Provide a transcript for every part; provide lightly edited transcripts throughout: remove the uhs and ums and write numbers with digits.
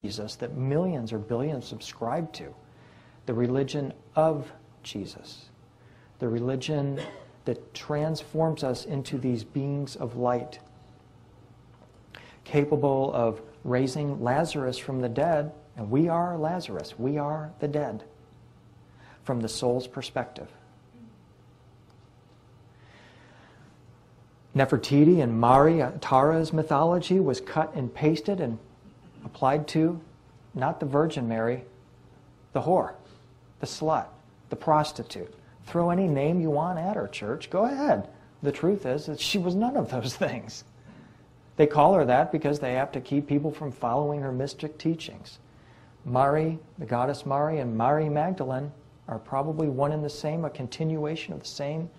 Jesus that millions or billions subscribe to. The religion of Jesus. The religion that transforms us into these beings of light, capable of raising Lazarus from the dead, and we are Lazarus, we are the dead, from the soul's perspective. Nefertiti and Mari, Tara's mythology was cut and pasted and applied to not the Virgin Mary, the whore, the slut, the prostitute. Throw any name you want at her, church. Go ahead. The truth is that she was none of those things. They call her that because they have to keep people from following her mystic teachings. Mari, the goddess Mari, and Mary Magdalene are probably one and the same, a continuation of the same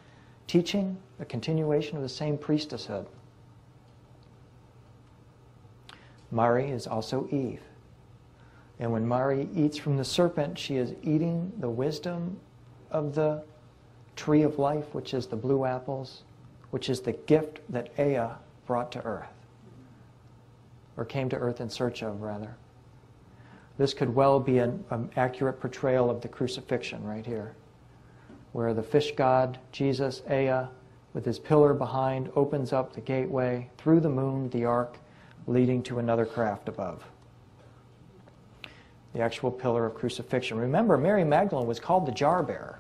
teaching, a continuation of the same priestesshood. Mari is also Eve. And when Mari eats from the serpent, she is eating the wisdom of the tree of life, which is the blue apples, which is the gift that Ea brought to earth, or came to earth in search of, rather. This could well be an accurate portrayal of the crucifixion right here, where the fish god, Jesus, Ea, with his pillar behind, opens up the gateway through the moon, the ark, leading to another craft above. The actual pillar of crucifixion. Remember, Mary Magdalene was called the jar bearer.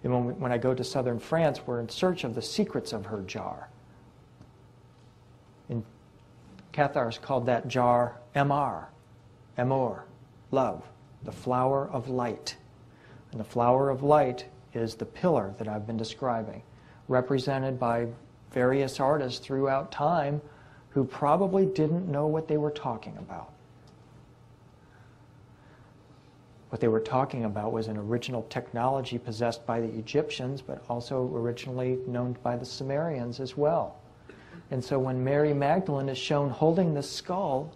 And when I go to southern France, we're in search of the secrets of her jar. In Cathars called that jar Emar, Emor, love, the flower of light. And the flower of light is the pillar that I've been describing, represented by various artists throughout time who probably didn't know what they were talking about. What they were talking about was an original technology possessed by the Egyptians, but also originally known by the Sumerians as well. And so when Mary Magdalene is shown holding the skull,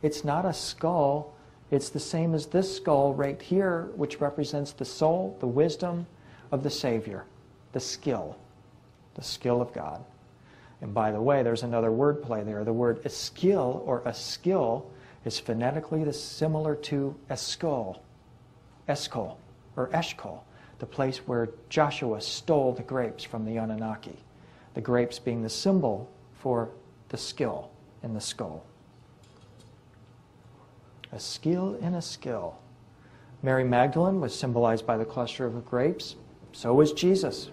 it's not a skull, it's the same as this skull right here, which represents the soul, the wisdom of the Savior, the skill of God. And by the way, there's another word play there. The word skill or a skill is phonetically similar to eskol, or Eshkol, the place where Joshua stole the grapes from the Anunnaki. The grapes being the symbol for the skill in the skull. A skill in a skill. Mary Magdalene was symbolized by the cluster of grapes. So was Jesus.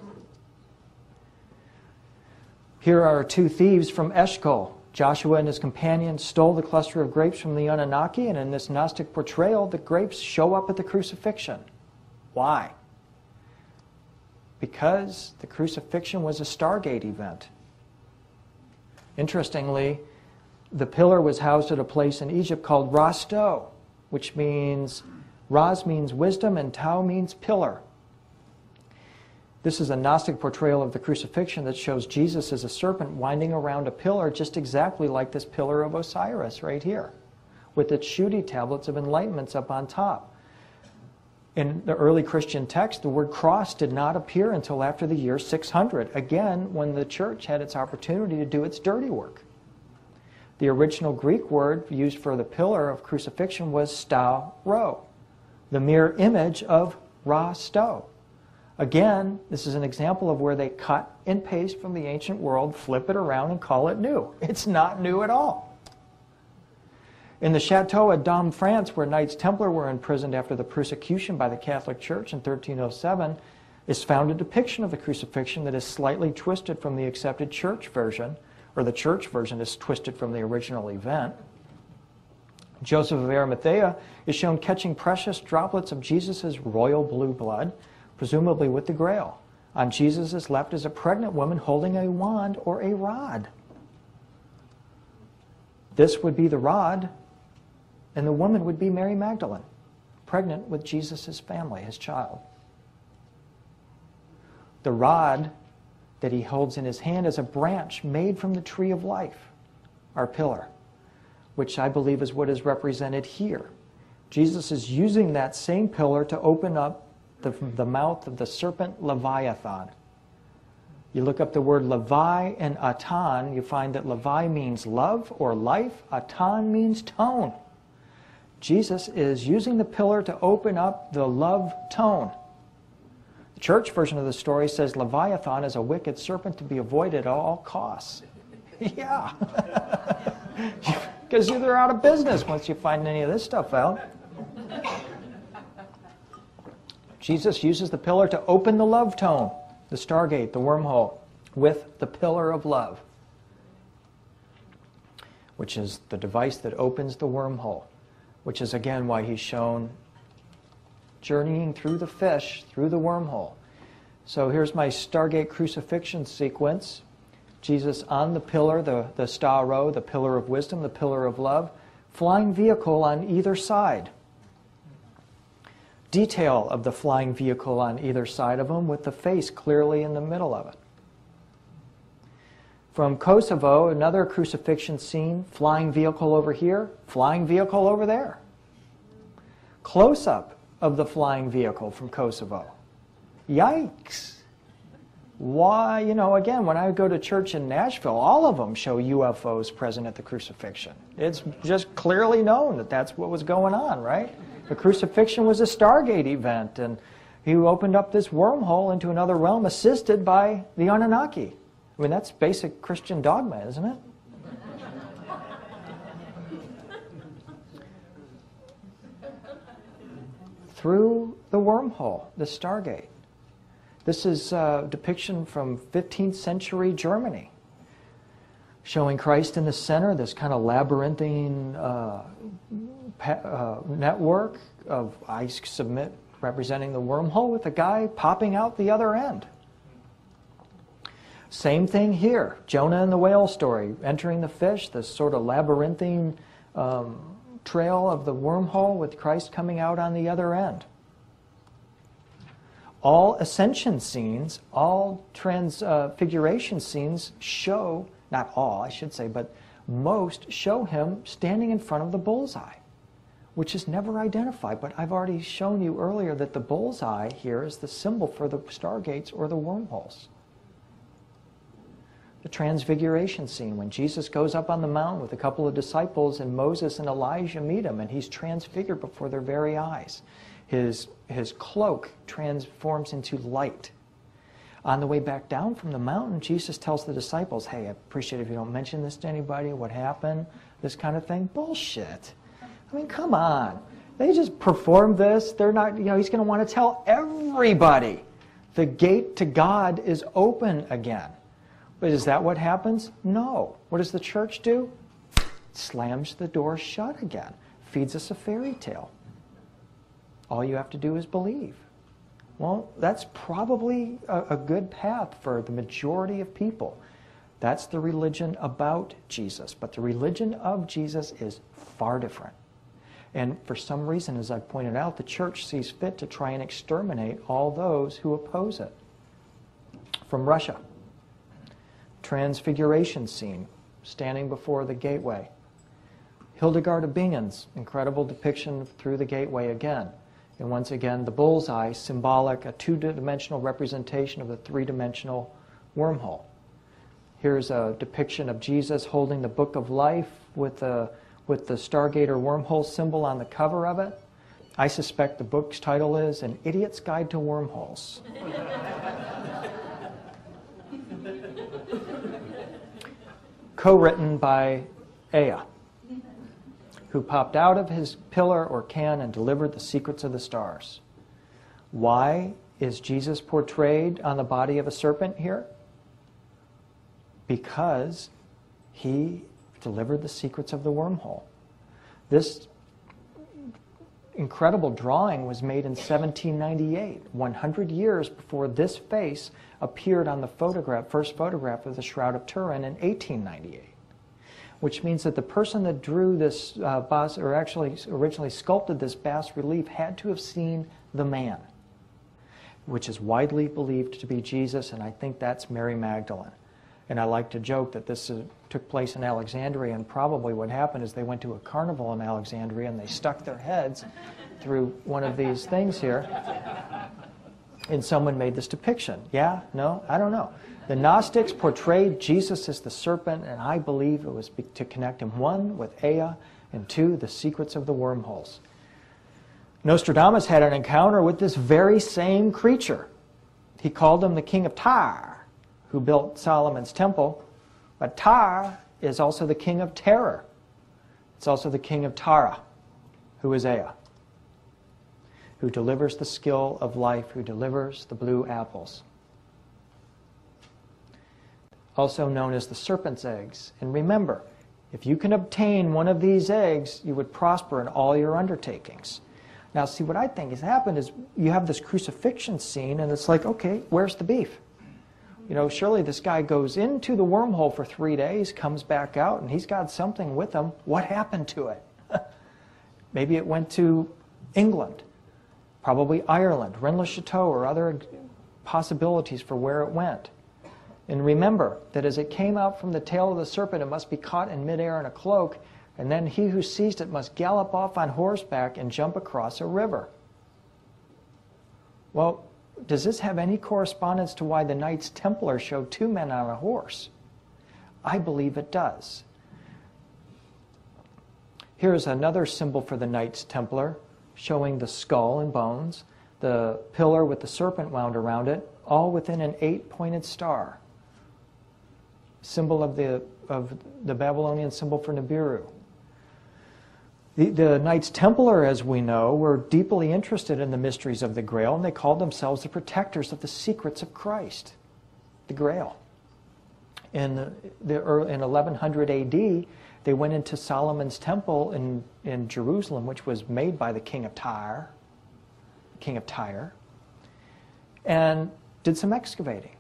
Here are two thieves from Eshkol. Joshua and his companions stole the cluster of grapes from the Anunnaki, and in this Gnostic portrayal, the grapes show up at the crucifixion. Why? Because the crucifixion was a Stargate event. Interestingly, the pillar was housed at a place in Egypt called Rasto, which means, Ras means wisdom and Tau means pillar. This is a Gnostic portrayal of the crucifixion that shows Jesus as a serpent winding around a pillar just exactly like this pillar of Osiris right here, with its Shuti tablets of enlightenments up on top. In the early Christian text, the word cross did not appear until after the year 600, again when the church had its opportunity to do its dirty work. The original Greek word used for the pillar of crucifixion was stau-ro, the mirror image of Ra-sto. Again, this is an example of where they cut and paste from the ancient world, flip it around, and call it new. It's not new at all. In the Chateau at Dom, France, where Knights Templar were imprisoned after the persecution by the Catholic Church in 1307, is found a depiction of the crucifixion that is slightly twisted from the accepted church version, or the church version is twisted from the original event. Joseph of Arimathea is shown catching precious droplets of Jesus' royal blue blood, presumably with the Grail. On Jesus' left is a pregnant woman holding a wand or a rod. This would be the rod, and the woman would be Mary Magdalene, pregnant with Jesus' family, his child. The rod that he holds in his hand is a branch made from the tree of life, our pillar, which I believe is what is represented here. Jesus is using that same pillar to open up the mouth of the serpent Leviathan. You look up the word Levi and Atan, you find that Levi means love or life, Atan means tone. Jesus is using the pillar to open up the love tone. The church version of the story says Leviathan is a wicked serpent to be avoided at all costs. Yeah. Because they're out of business once you find any of this stuff out. Jesus uses the pillar to open the love tone, the Stargate, the wormhole, with the pillar of love, which is the device that opens the wormhole, which is again why he's shown journeying through the fish, through the wormhole. So here's my Stargate crucifixion sequence. Jesus on the pillar, the staro, the pillar of wisdom, the pillar of love, flying vehicle on either side. Detail of the flying vehicle on either side of him with the face clearly in the middle of it. From Kosovo, another crucifixion scene, flying vehicle over here, flying vehicle over there. Close-up of the flying vehicle from Kosovo. Yikes! Why, again, when I go to church in Nashville, all of them show UFOs present at the crucifixion. It's just clearly known that that's what was going on, right? The crucifixion was a Stargate event, and he opened up this wormhole into another realm assisted by the Anunnaki. I mean, that's basic Christian dogma, isn't it? Through the wormhole, the Stargate. This is a depiction from 15th century Germany, showing Christ in the center, this kind of labyrinthine network of, I submit, representing the wormhole with a guy popping out the other end. Same thing here. Jonah and the whale story, entering the fish, this sort of labyrinthine trail of the wormhole with Christ coming out on the other end. All ascension scenes, all transfiguration scenes show, not all I should say, but most show him standing in front of the bullseye, which is never identified. But I've already shown you earlier that the bullseye here is the symbol for the stargates or the wormholes. The transfiguration scene, when Jesus goes up on the mountain with a couple of disciples and Moses and Elijah meet him, and he's transfigured before their very eyes. His cloak transforms into light. On the way back down from the mountain, Jesus tells the disciples, hey, I appreciate it if you don't mention this to anybody, what happened, this kind of thing. Bullshit. I mean, come on. They just performed this. They're not, he's going to want to tell everybody. The gate to God is open again. But is that what happens? No. What does the church do? Slams the door shut again. Feeds us a fairy tale. All you have to do is believe. Well, that's probably a good path for the majority of people. That's the religion about Jesus. But the religion of Jesus is far different. And for some reason, as I pointed out, the church sees fit to try and exterminate all those who oppose it. From Russia, transfiguration scene, standing before the gateway. Hildegard of Bingen's incredible depiction through the gateway again. And once again, the bullseye, symbolic, a two-dimensional representation of the three-dimensional wormhole. Here's a depiction of Jesus holding the Book of Life with the Stargate or wormhole symbol on the cover of it. I suspect the book's title is An Idiot's Guide to Wormholes. Co-written by Ea, who popped out of his pillar or can and delivered the secrets of the stars. Why is Jesus portrayed on the body of a serpent here? Because he delivered the secrets of the wormhole. This incredible drawing was made in 1798, 100 years before this face appeared on the first photograph of the Shroud of Turin in 1898. Which means that the person that drew this or actually originally sculpted this bas-relief had to have seen the man, which is widely believed to be Jesus, and I think that's Mary Magdalene. And I like to joke that this took place in Alexandria, and probably what happened is they went to a carnival in Alexandria and they stuck their heads through one of these things here, and someone made this depiction. Yeah? No? I don't know. The Gnostics portrayed Jesus as the serpent, and I believe it was to connect him, one, with Ea, and 2, the secrets of the wormholes. Nostradamus had an encounter with this very same creature. He called him the king of Tyre, who built Solomon's temple. But Tyre is also the king of terror. It's also the king of Tara, who is Ea, who delivers the skill of life, who delivers the blue apples. Also known as the serpent's eggs. And remember, if you can obtain one of these eggs, you would prosper in all your undertakings. Now, see, what I think has happened is you have this crucifixion scene, and it's like, okay, where's the beef? You know, surely this guy goes into the wormhole for 3 days, comes back out, and he's got something with him. What happened to it? Maybe it went to England, probably Ireland, Rennes-le-Chateau, or other possibilities for where it went. And remember that as it came out from the tail of the serpent, it must be caught in midair in a cloak, and then he who seized it must gallop off on horseback and jump across a river. Well, does this have any correspondence to why the Knights Templar show 2 men on a horse? I believe it does. Here's another symbol for the Knights Templar, showing the skull and bones, the pillar with the serpent wound around it, all within an 8-pointed star. Symbol of the Babylonian symbol for Nibiru. The Knights Templar, as we know, were deeply interested in the mysteries of the Grail, and they called themselves the protectors of the secrets of Christ, the Grail. In 1100 AD, they went into Solomon's temple in Jerusalem, which was made by the king of Tyre, and did some excavating.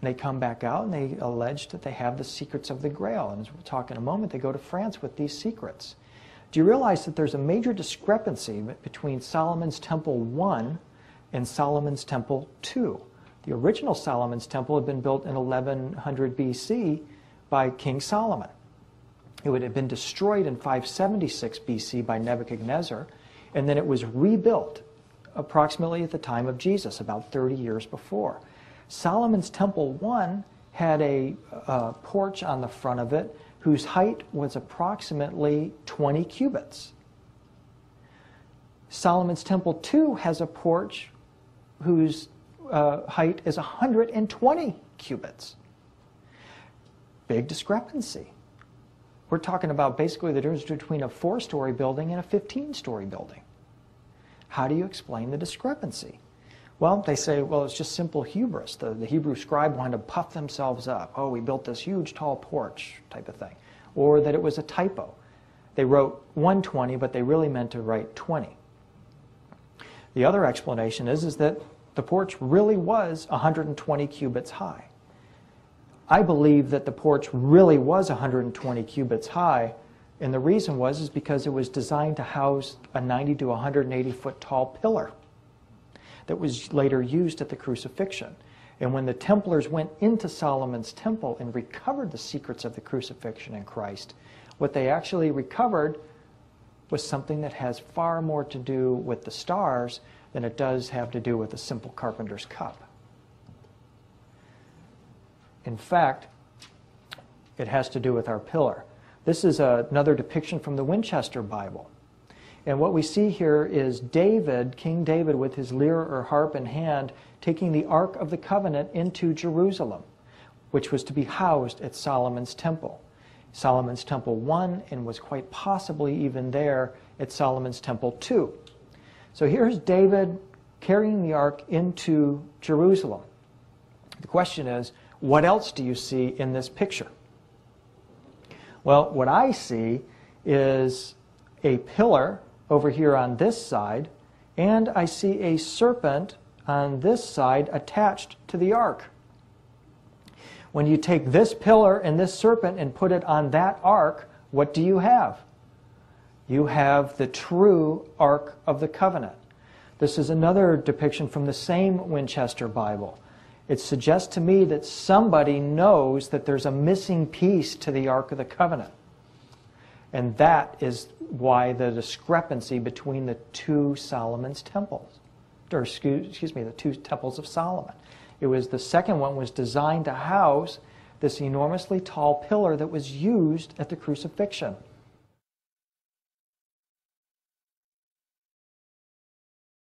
And they come back out and they alleged that they have the secrets of the Grail. And as we'll talk in a moment, they go to France with these secrets. Do you realize that there's a major discrepancy between Solomon's Temple 1 and Solomon's Temple 2? The original Solomon's Temple had been built in 1100 BC by King Solomon. It would have been destroyed in 576 BC by Nebuchadnezzar, and then it was rebuilt approximately at the time of Jesus, about 30 years before. Solomon's Temple 1 had a porch on the front of it whose height was approximately 20 cubits. Solomon's Temple 2 has a porch whose height is 120 cubits. Big discrepancy. We're talking about basically the difference between a 4-story building and a 15-story building. How do you explain the discrepancy? Well, they say, well, it's just simple hubris. The Hebrew scribe wanted to puff themselves up. Oh, we built this huge, tall porch type of thing. Or that it was a typo. They wrote 120, but they really meant to write 20. The other explanation is that the porch really was 120 cubits high. I believe that the porch really was 120 cubits high, and the reason is because it was designed to house a 90 to 180 foot tall pillar that was later used at the crucifixion. And when the Templars went into Solomon's temple and recovered the secrets of the crucifixion in Christ, what they actually recovered was something that has far more to do with the stars than it does have to do with a simple carpenter's cup. In fact, it has to do with our pillar. This is another depiction from the Winchester Bible. And what we see here is David, King David, with his lyre or harp in hand, taking the Ark of the Covenant into Jerusalem, which was to be housed at Solomon's Temple. Solomon's Temple 1, and was quite possibly even there at Solomon's Temple 2. So here's David carrying the Ark into Jerusalem. The question is, what else do you see in this picture? Well, what I see is a pillar over here on this side, and I see a serpent on this side attached to the ark. When you take this pillar and this serpent and put it on that ark, what do you have? You have the true Ark of the Covenant. This is another depiction from the same Winchester Bible. It suggests to me that somebody knows that there's a missing piece to the Ark of the Covenant. And that is why the discrepancy between the two Solomon's temples, or excuse me, the two temples of Solomon. It was the second one was designed to house this enormously tall pillar that was used at the crucifixion.